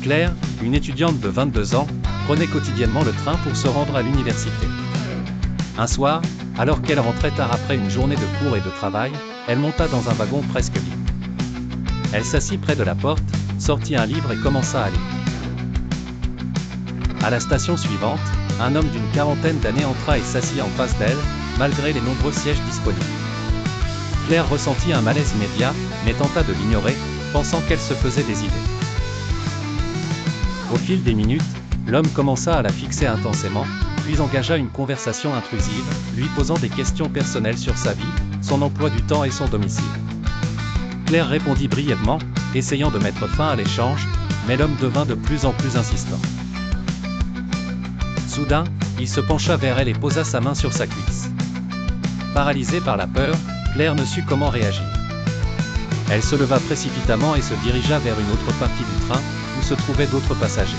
Claire, une étudiante de 22 ans, prenait quotidiennement le train pour se rendre à l'université. Un soir, alors qu'elle rentrait tard après une journée de cours et de travail, elle monta dans un wagon presque vide. Elle s'assit près de la porte, sortit un livre et commença à lire. À la station suivante, un homme d'une quarantaine d'années entra et s'assit en face d'elle, malgré les nombreux sièges disponibles. Claire ressentit un malaise immédiat, mais tenta de l'ignorer, pensant qu'elle se faisait des idées. Au fil des minutes, l'homme commença à la fixer intensément, puis engagea une conversation intrusive, lui posant des questions personnelles sur sa vie, son emploi du temps et son domicile. Claire répondit brièvement, essayant de mettre fin à l'échange, mais l'homme devint de plus en plus insistant. Soudain, il se pencha vers elle et posa sa main sur sa cuisse. Paralysée par la peur, Claire ne sut comment réagir. Elle se leva précipitamment et se dirigea vers une autre partie du train, où se trouvaient d'autres passagers.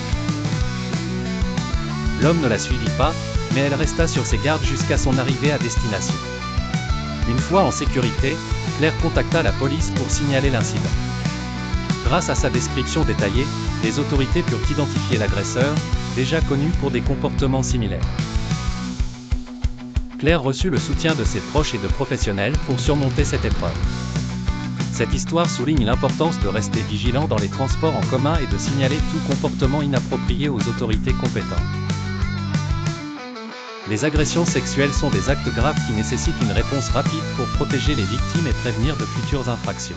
L'homme ne la suivit pas, mais elle resta sur ses gardes jusqu'à son arrivée à destination. Une fois en sécurité, Claire contacta la police pour signaler l'incident. Grâce à sa description détaillée, les autorités purent identifier l'agresseur, déjà connu pour des comportements similaires. Claire reçut le soutien de ses proches et de professionnels pour surmonter cette épreuve. Cette histoire souligne l'importance de rester vigilant dans les transports en commun et de signaler tout comportement inapproprié aux autorités compétentes. Les agressions sexuelles sont des actes graves qui nécessitent une réponse rapide pour protéger les victimes et prévenir de futures infractions.